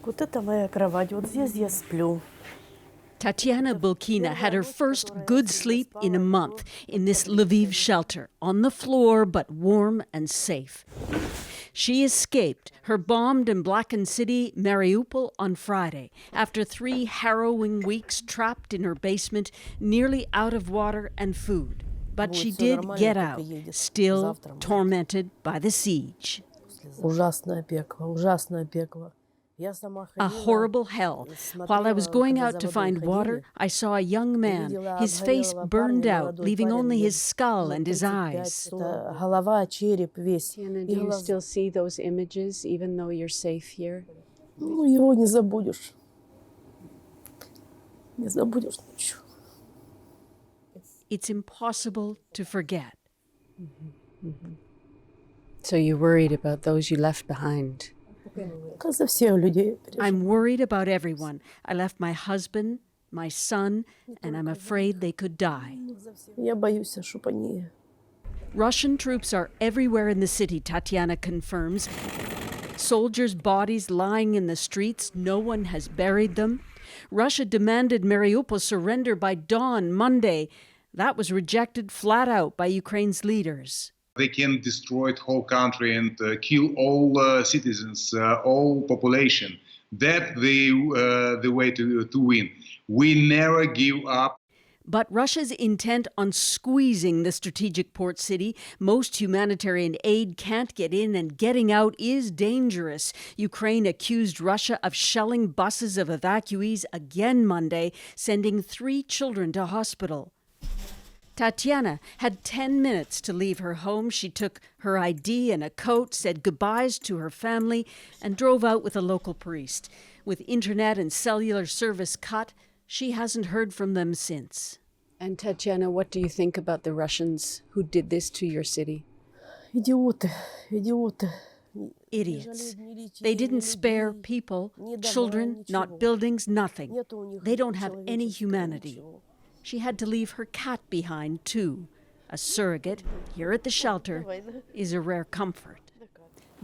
Вот это моя кровать, вот здесь я сплю. Tatiana Bulkina had her first good sleep in a month in this Lviv shelter, on the floor but warm and safe. She escaped her bombed and blackened city, Mariupol, on Friday, after 3 harrowing weeks trapped in her basement, nearly out of water and food. But she did get out, still tormented by the siege. Ужасное пекло, ужасное пекло. A horrible hell. While I was going out to find water, I saw a young man, his face burned out, leaving only his skull and his eyes. Голова, череп весь. Tiana, do you still see those images even though you're safe here? Ну, его не забудешь. Не забудешь ничего. It's impossible to forget. So you're worried about those you left behind? За всех людей переживаю. I'm worried about everyone. I left my husband, my son, and I'm afraid they could die. Я боюсь, чтобы они... Russian troops are everywhere in the city, Tatiana confirms. Soldiers' bodies lying in the streets. No one has buried them. Russia demanded Mariupol surrender by dawn Monday. That was rejected flat out by Ukraine's leaders. They can destroy the whole country and kill all citizens, all population. That's the way to win. We never give up. But Russia's intent on squeezing the strategic port city, most humanitarian aid can't get in, and getting out is dangerous. Ukraine accused Russia of shelling buses of evacuees again Monday, sending 3 children to hospital. Tatiana had 10 minutes to leave her home. She took her ID and a coat, said goodbyes to her family, and drove out with a local priest. With internet and cellular service cut, she hasn't heard from them since. And Tatiana, what do you think about the Russians who did this to your city? Идиоты, идиоты. Idiots. They didn't spare people, children, not buildings, nothing. They don't have any humanity. She had to leave her cat behind, too. A surrogate, here at the shelter, is a rare comfort.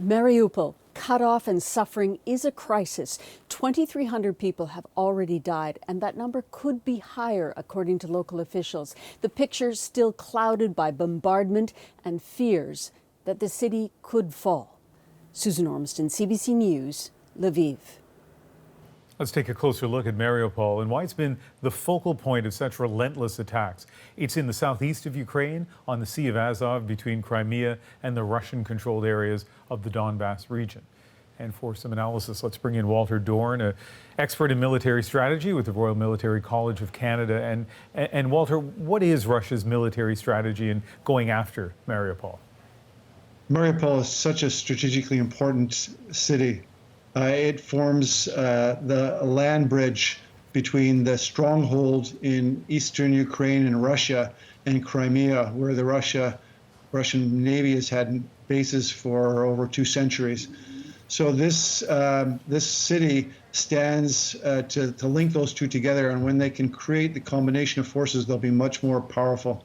Mariupol, cut off and suffering, is a crisis. 2,300 people have already died, and that number could be higher, according to local officials. The picture still clouded by bombardment and fears that the city could fall. Susan Ormiston, CBC News, Lviv. Let's take a closer look at Mariupol and why it's been the focal point of such relentless attacks. It's in the southeast of Ukraine, on the Sea of Azov, between Crimea and the Russian-controlled areas of the Donbass region. And for some analysis, let's bring in Walter Dorn, an expert in military strategy with the Royal Military College of Canada. And Walter, what is Russia's military strategy in going after Mariupol? Mariupol is such a strategically important city. It forms the land bridge between the stronghold in eastern Ukraine and Russia and Crimea, where the Russian Navy has had bases for over 2 centuries. So this city stands to link those two together, and when they can create the combination of forces, they'll be much more powerful.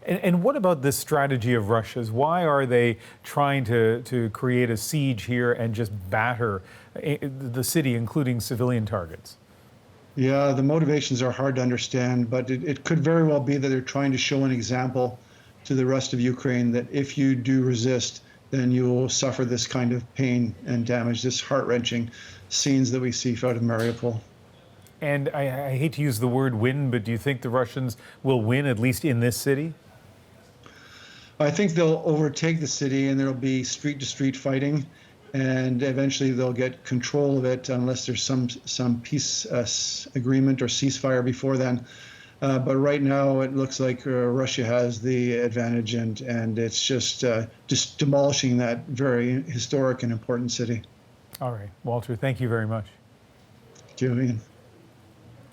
And what about this strategy of Russia's? Why are they trying to create a siege here and just batter the city, including civilian targets? Yeah, the motivations are hard to understand, but it could very well be that they're trying to show an example to the rest of Ukraine that if you do resist, then you will suffer this kind of pain and damage, this heart-wrenching scenes that we see out of Mariupol. And I hate to use the word win, but do you think the Russians will win, at least in this city? I think they'll overtake the city and there'll be street-to-street fighting, and eventually they'll get control of it unless there's some peace agreement or ceasefire before then. But right now it looks like Russia has the advantage, and it's just demolishing that very historic and important city. All right, Walter, thank you very much. Thank you, Ian.